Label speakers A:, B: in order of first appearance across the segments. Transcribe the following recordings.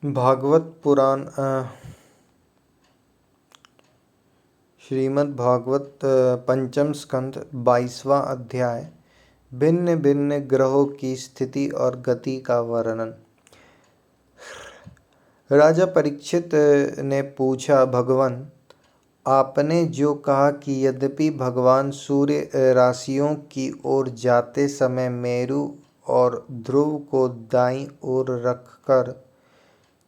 A: भागवत पुराण श्रीमद् भागवत पंचम स्कंद 22वां अध्याय भिन्न भिन्न ग्रहों की स्थिति और गति का वर्णन। राजा परीक्षित ने पूछा, भगवान, आपने जो कहा कि यद्यपि भगवान सूर्य राशियों की ओर जाते समय मेरु और ध्रुव को दाईं ओर रखकर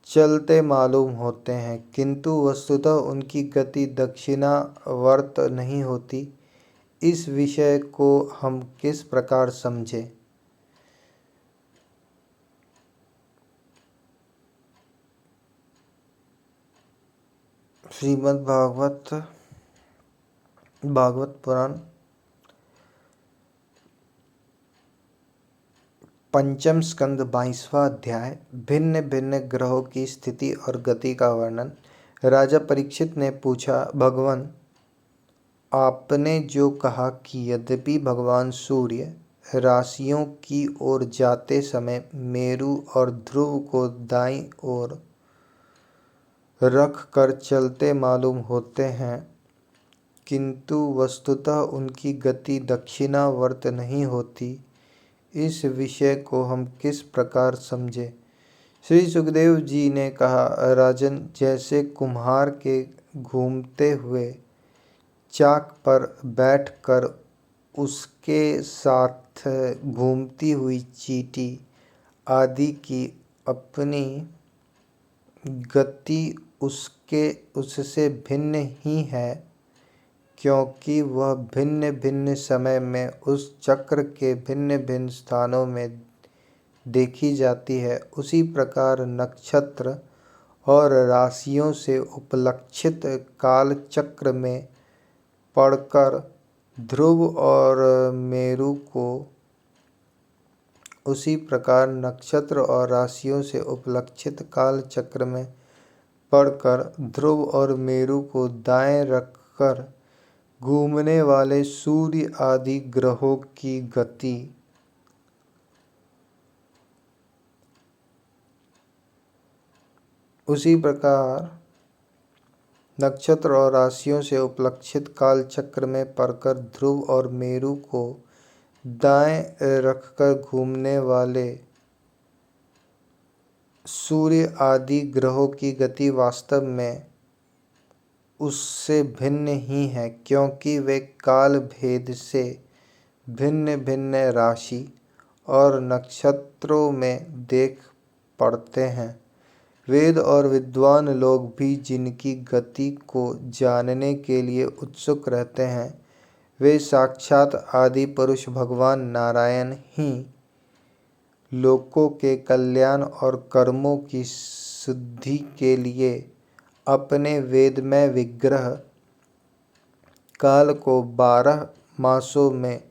A: चलते मालूम होते हैं, किंतु वस्तुतः उनकी गति दक्षिणावर्त नहीं होती, इस विषय को हम किस प्रकार समझें? श्रीमद् भागवत पुराण पंचम स्कंद 22वां अध्याय भिन्न भिन्न ग्रहों की स्थिति और गति का वर्णन। राजा परीक्षित ने पूछा, भगवान, आपने जो कहा कि यद्यपि भगवान सूर्य राशियों की ओर जाते समय मेरु और ध्रुव को दाईं ओर रख कर चलते मालूम होते हैं, किंतु वस्तुतः उनकी गति दक्षिणावर्त नहीं होती, इस विषय को हम किस प्रकार समझें? श्री सुखदेव जी ने कहा, राजन, जैसे कुम्हार के घूमते हुए चाक पर बैठकर उसके साथ घूमती हुई चींटी आदि की अपनी गति उससे भिन्न ही है, क्योंकि वह भिन्न भिन्न समय में उस चक्र के भिन्न भिन्न स्थानों में देखी जाती है, उसी प्रकार नक्षत्र और राशियों से उपलक्षित काल चक्र में पड़कर ध्रुव और मेरु को उसी प्रकार नक्षत्र और राशियों से उपलक्षित काल चक्र में पड़कर ध्रुव और मेरु को दाएं रखकर घूमने वाले सूर्य आदि ग्रहों की गति उसी प्रकार नक्षत्र और राशियों से उपलक्षित काल चक्र में पड़कर ध्रुव और मेरु को दाएं रखकर घूमने वाले सूर्य आदि ग्रहों की गति वास्तव में उससे भिन्न ही है, क्योंकि वे काल भेद से भिन्न भिन्न राशि और नक्षत्रों में देख पड़ते हैं। वेद और विद्वान लोग भी जिनकी गति को जानने के लिए उत्सुक रहते हैं, वे साक्षात आदि पुरुष भगवान नारायण ही लोकों के कल्याण और कर्मों की शुद्धि के लिए अपने वेदमय विग्रह काल को 12 मासों में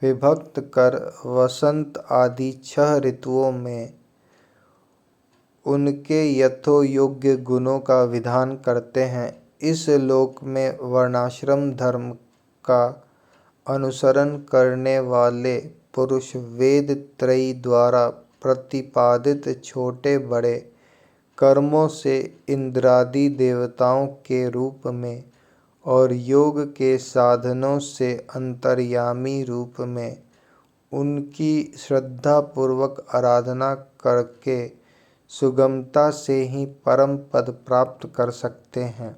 A: विभक्त कर वसंत आदि 6 ऋतुओं में उनके यथोयोग्य गुणों का विधान करते हैं। इस लोक में वर्णाश्रम धर्म का अनुसरण करने वाले पुरुष वेद त्रयी द्वारा प्रतिपादित छोटे बड़े कर्मों से इंद्रादि देवताओं के रूप में और योग के साधनों से अंतर्यामी रूप में उनकी श्रद्धापूर्वक आराधना करके सुगमता से ही परम पद प्राप्त कर सकते हैं।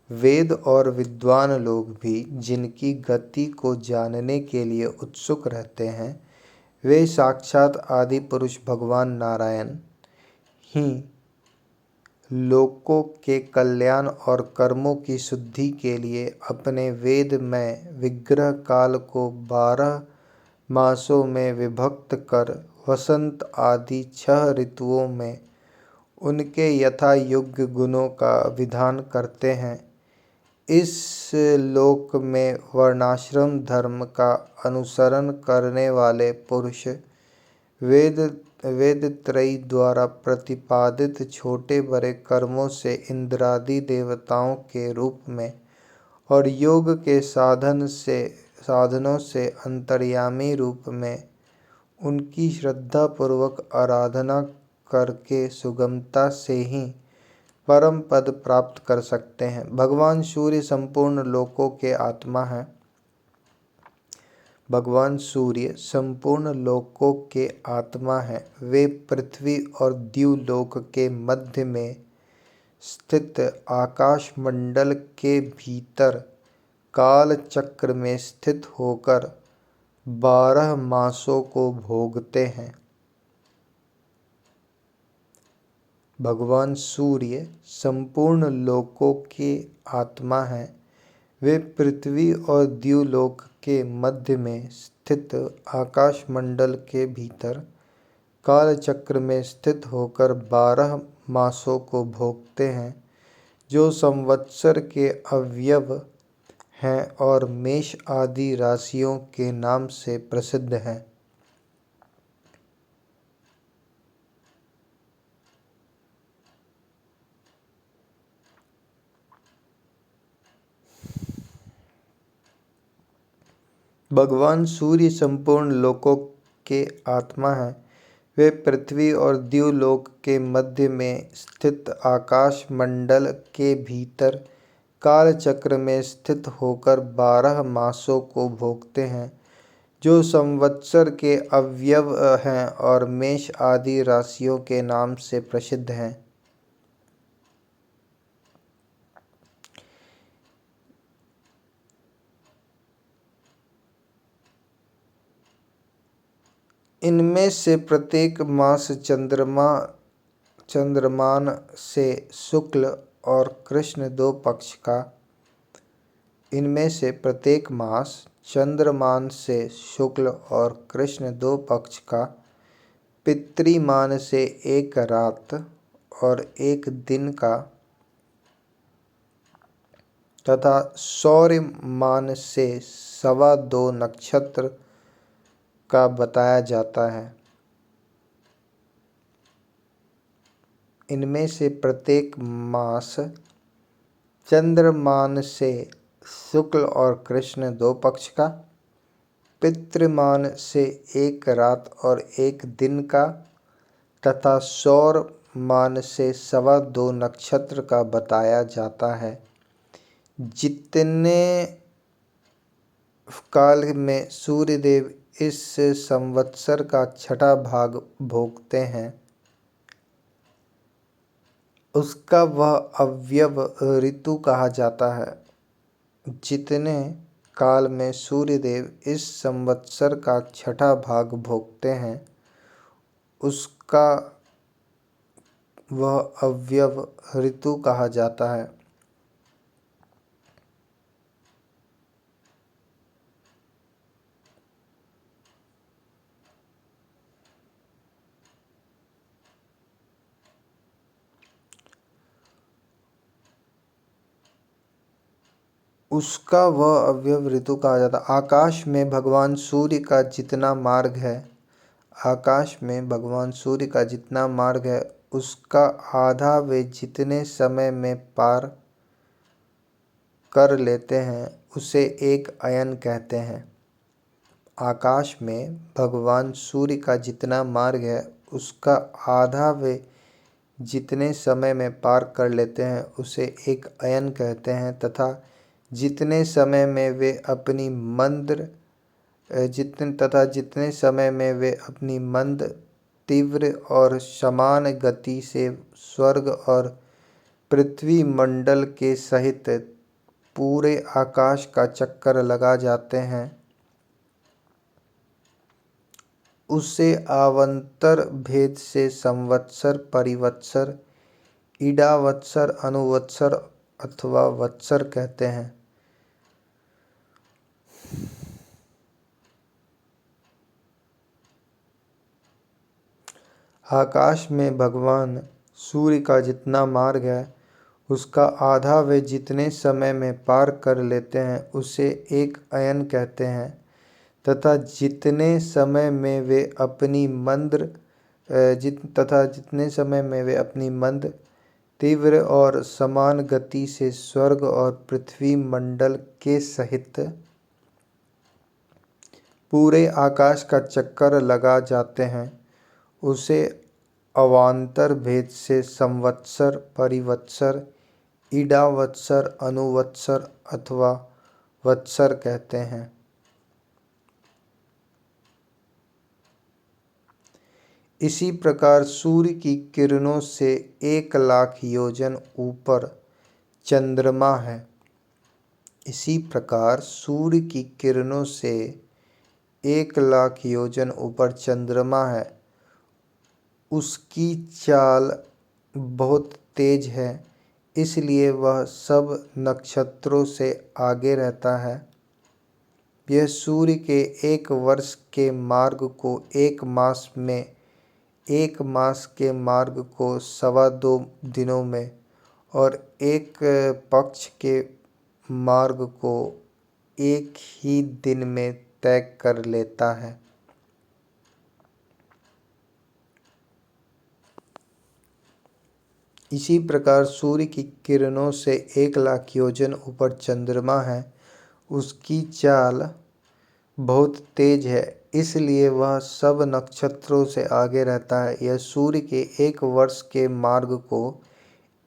A: वेद और विद्वान लोग भी जिनकी गति को जानने के लिए उत्सुक रहते हैं, वे साक्षात आदि पुरुष भगवान नारायण ही लोकों के कल्याण और कर्मों की शुद्धि के लिए अपने वेदमय विग्रह काल को 12 मासों में विभक्त कर वसंत आदि 6 ऋतुओं में उनके यथा योग्य गुणों का विधान करते हैं। इस लोक में वर्णाश्रम धर्म का अनुसरण करने वाले पुरुष वेद त्रयी द्वारा प्रतिपादित छोटे बड़े कर्मों से इंद्रादि देवताओं के रूप में और योग के साधनों से अंतर्यामी रूप में उनकी श्रद्धापूर्वक आराधना करके सुगमता से ही परम पद प्राप्त कर सकते हैं। भगवान सूर्य संपूर्ण लोकों के आत्मा है। भगवान सूर्य संपूर्ण लोकों के आत्मा है। वे पृथ्वी और द्युलोक के मध्य में स्थित आकाश मंडल के भीतर काल चक्र में स्थित होकर 12 मासों को भोगते हैं। भगवान सूर्य संपूर्ण लोकों के आत्मा है। वे पृथ्वी और द्युलोक के मध्य में स्थित आकाश मंडल के भीतर काल चक्र में स्थित होकर 12 मासों को भोगते हैं, जो संवत्सर के अवयव हैं और मेष आदि राशियों के नाम से प्रसिद्ध हैं। भगवान सूर्य संपूर्ण लोकों के आत्मा है। वे पृथ्वी और द्युलोक के मध्य में स्थित आकाश मंडल के भीतर काल चक्र में स्थित होकर 12 मासों को भोगते हैं, जो संवत्सर के अवयव हैं और मेष आदि राशियों के नाम से प्रसिद्ध हैं। इनमें से प्रत्येक मास चंद्रमान से शुक्ल और कृष्ण दो पक्ष का इनमें से प्रत्येक मास चंद्रमान से शुक्ल और कृष्ण दो पक्ष का, पितृमान से एक रात और एक दिन का तथा सौर्यमान से 2.25 नक्षत्र का बताया जाता है। इनमें से प्रत्येक मास चंद्रमान से शुक्ल और कृष्ण दो पक्ष का, पितृमान से एक रात और एक दिन का तथा सौरमान से 2.25 नक्षत्र का बताया जाता है। जितने काल में सूर्यदेव इस संवत्सर का छठा भाग भोगते हैं, उसका वह अवयव ऋतु कहा जाता है। जितने काल में सूर्यदेव इस संवत्सर का छठा भाग भोगते हैं, उसका वह अवयव ऋतु कहा जाता है। उसका वह अवयव ऋतु कहा जाता है। आकाश में भगवान सूर्य का जितना मार्ग है, आकाश में भगवान सूर्य का जितना मार्ग है, उसका आधा वे जितने समय में पार कर लेते हैं, उसे एक अयन कहते हैं। आकाश में भगवान सूर्य का जितना मार्ग है, उसका आधा वे जितने समय में पार कर लेते हैं, उसे एक अयन कहते हैं तथा जितने समय में वे अपनी मंद तीव्र और समान गति से स्वर्ग और पृथ्वी मंडल के सहित पूरे आकाश का चक्कर लगा जाते हैं, उसे आवर्तर भेद से संवत्सर, परिवत्सर, ईडावत्सर, अनुवत्सर अथवा वत्सर कहते हैं। आकाश में भगवान सूर्य का जितना मार्ग है, उसका आधा वे जितने समय में पार कर लेते हैं, उसे एक अयन कहते हैं तथा जितने समय में वे अपनी मंद तीव्र और समान गति से स्वर्ग और पृथ्वी मंडल के सहित पूरे आकाश का चक्कर लगा जाते हैं, उसे अवान्तर भेद से संवत्सर, परिवत्सर, ईडावत्सर, अनुवत्सर अथवा वत्सर कहते हैं। इसी प्रकार सूर्य की किरणों से 1,00,000 योजन ऊपर चंद्रमा है। इसी प्रकार सूर्य की किरणों से 1,00,000 योजन ऊपर चंद्रमा है। उसकी चाल बहुत तेज है, इसलिए वह सब नक्षत्रों से आगे रहता है। यह सूर्य के 1 वर्ष के मार्ग को 1 मास में, 1 मास के मार्ग को 2.25 दिनों में और 1 पक्ष के मार्ग को 1 ही दिन में तय कर लेता है। इसी प्रकार सूर्य की किरणों से 1,00,000 योजन ऊपर चंद्रमा है। उसकी चाल बहुत तेज है, इसलिए वह सब नक्षत्रों से आगे रहता है। यह सूर्य के 1 वर्ष के मार्ग को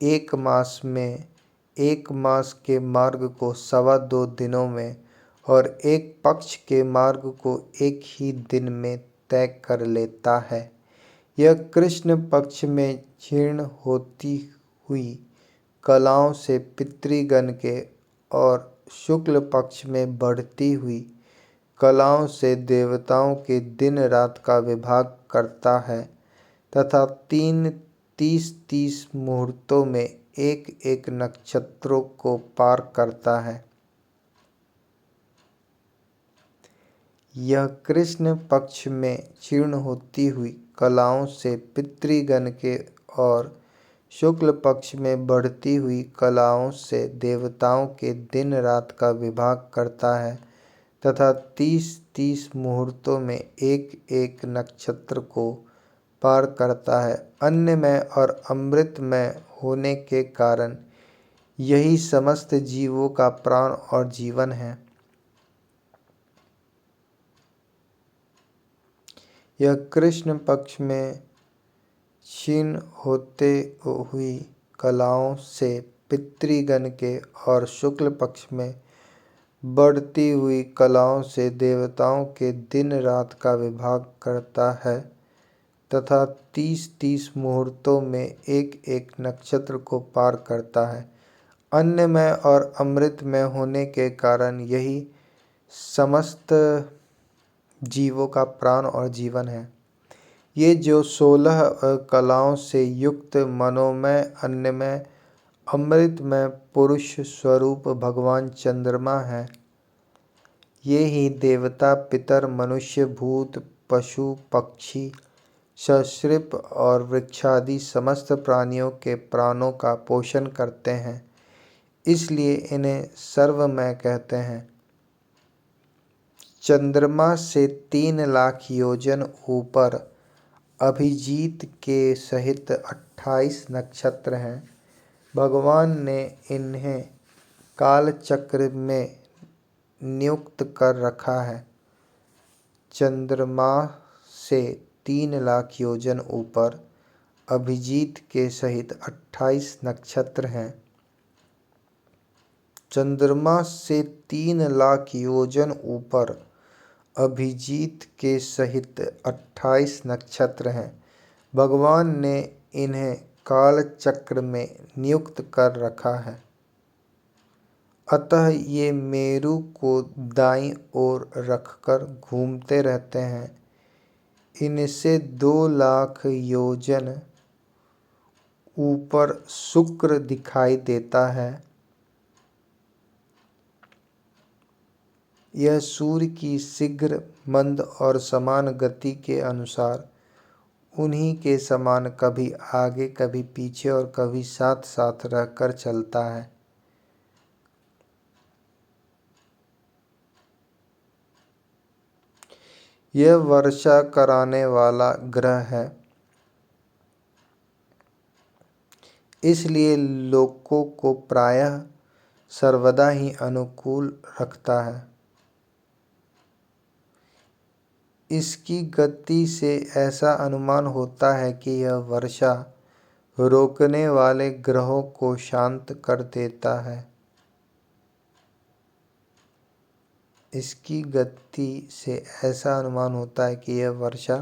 A: 1 मास में, 1 मास के मार्ग को 2.25 दिनों में और 1 पक्ष के मार्ग को 1 ही दिन में तय कर लेता है। यह कृष्ण पक्ष में क्षीण होती हुई कलाओं से पितृगण के और शुक्ल पक्ष में बढ़ती हुई कलाओं से देवताओं के दिन रात का विभाग करता है तथा 30-30 मुहूर्तों में एक एक नक्षत्रों को पार करता है। यह कृष्ण पक्ष में क्षीण होती हुई कलाओं से पितृगण के और शुक्ल पक्ष में बढ़ती हुई कलाओं से देवताओं के दिन रात का विभाग करता है तथा 30-30 मुहूर्तों में एक एक नक्षत्र को पार करता है। अन्नमय और अमृतमय होने के कारण यही समस्त जीवों का प्राण और जीवन है। यह कृष्ण पक्ष में क्षीण होते हुई कलाओं से पितृगण के और शुक्ल पक्ष में बढ़ती हुई कलाओं से देवताओं के दिन रात का विभाग करता है तथा 30-30 मुहूर्तों में एक एक नक्षत्र को पार करता है। अन्नमय और अमृतमय होने के कारण यही समस्त जीवों का प्राण और जीवन है। ये जो 16 कलाओं से युक्त मनोमय, अन्नमय, अमृतमय पुरुष स्वरूप भगवान चंद्रमा है, ये ही देवता, पितर, मनुष्य, भूत, पशु, पक्षी, ससृप और वृक्षादि समस्त प्राणियों के प्राणों का पोषण करते हैं, इसलिए इन्हें सर्वमय कहते हैं। चंद्रमा से 3,00,000 योजन ऊपर अभिजीत के सहित 28 नक्षत्र हैं। भगवान ने इन्हें कालचक्र में नियुक्त कर रखा है। चंद्रमा से 3,00,000 योजन ऊपर अभिजीत के सहित 28 नक्षत्र हैं। चंद्रमा से 3,00,000 योजन ऊपर अभिजीत के सहित 28 नक्षत्र हैं। भगवान ने इन्हें कालचक्र में नियुक्त कर रखा है। अतः ये मेरु को दाईं ओर रखकर घूमते रहते हैं। इनसे 2,00,000 योजन ऊपर शुक्र दिखाई देता है। यह सूर्य की शीघ्र, मंद और समान गति के अनुसार उन्हीं के समान कभी आगे, कभी पीछे और कभी साथ साथ रहकर चलता है। यह वर्षा कराने वाला ग्रह है, इसलिए लोकों को प्रायः सर्वदा ही अनुकूल रखता है। इसकी गति से ऐसा अनुमान होता है कि यह वर्षा रोकने वाले ग्रहों को शांत कर देता है। इसकी गति से ऐसा अनुमान होता है कि यह वर्षा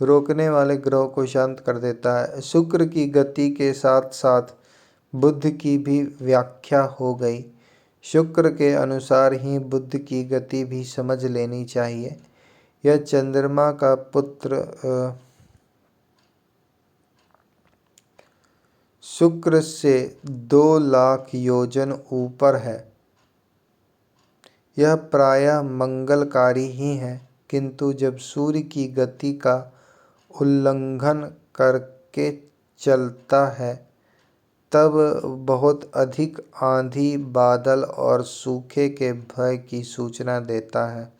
A: रोकने वाले ग्रहों को शांत कर देता है। शुक्र की गति के साथ साथ बुध की भी व्याख्या हो गई। शुक्र के अनुसार ही बुध की गति भी समझ लेनी चाहिए। यह चंद्रमा का पुत्र शुक्र से 2 लाख योजन ऊपर है। यह प्रायः मंगलकारी ही है, किंतु जब सूर्य की गति का उल्लंघन करके चलता है तब बहुत अधिक आंधी, बादल और सूखे के भय की सूचना देता है।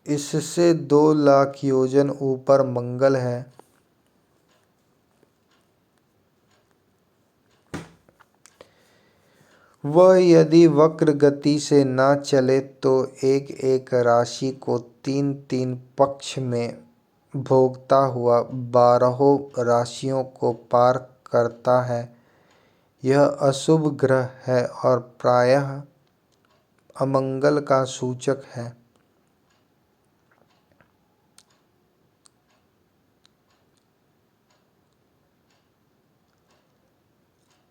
A: इससे 2 लाख योजन ऊपर मंगल है। वह यदि वक्र गति से न चले तो एक एक राशि को 3-3 पक्ष में भोगता हुआ 12 राशियों को पार करता है। यह अशुभ ग्रह है और प्रायः अमंगल का सूचक है।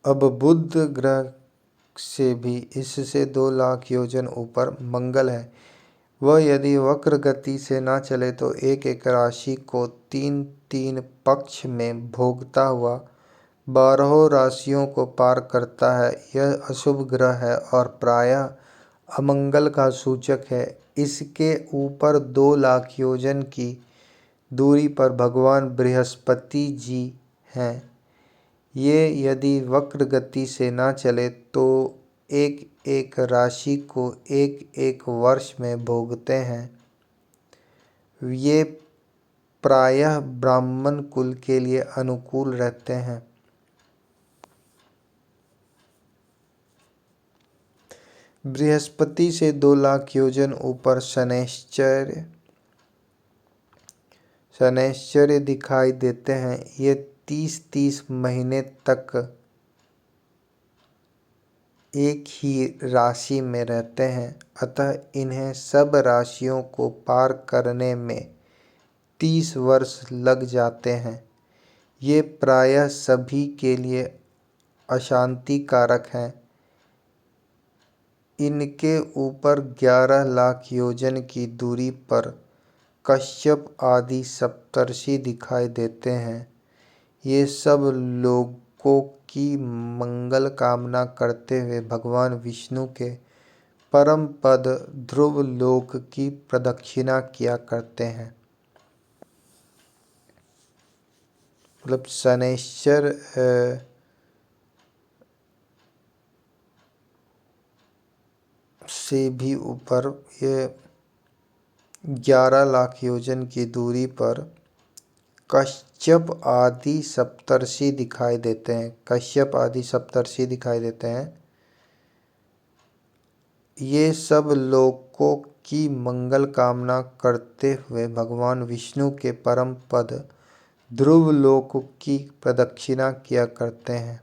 A: अब बुध ग्रह से भी इससे 2 लाख योजन ऊपर मंगल है। वह यदि वक्र गति से न चले तो एक एक राशि को 3-3 पक्ष में भोगता हुआ 12 राशियों को पार करता है। यह अशुभ ग्रह है और प्रायः अमंगल का सूचक है। इसके ऊपर 2 लाख योजन की दूरी पर भगवान बृहस्पति जी हैं। ये यदि वक्र गति से न चले तो एक एक राशि को एक एक वर्ष में भोगते हैं। ये प्रायः ब्राह्मण कुल के लिए अनुकूल रहते हैं। बृहस्पति से 2 लाख योजन ऊपर शनैश्चर्य दिखाई देते हैं। ये 30-30 महीने तक एक ही राशि में रहते हैं, अतः इन्हें सब राशियों को पार करने में 30 वर्ष लग जाते हैं। ये प्रायः सभी के लिए अशांति कारक हैं। इनके ऊपर 11 लाख योजन की दूरी पर कश्यप आदि सप्तर्षि दिखाई देते हैं। ये सब लोगों की मंगल कामना करते हुए भगवान विष्णु के परम पद ध्रुव लोक की प्रदक्षिणा किया करते हैं। मतलब शनैश्चर से भी ऊपर ये 11 लाख योजन की दूरी पर कश्यप आदि सप्तर्षि दिखाई देते हैं। कश्यप आदि सप्तर्षि दिखाई देते हैं। ये सब लोगों की मंगल कामना करते हुए भगवान विष्णु के परम पद ध्रुव लोक की प्रदक्षिणा किया करते हैं।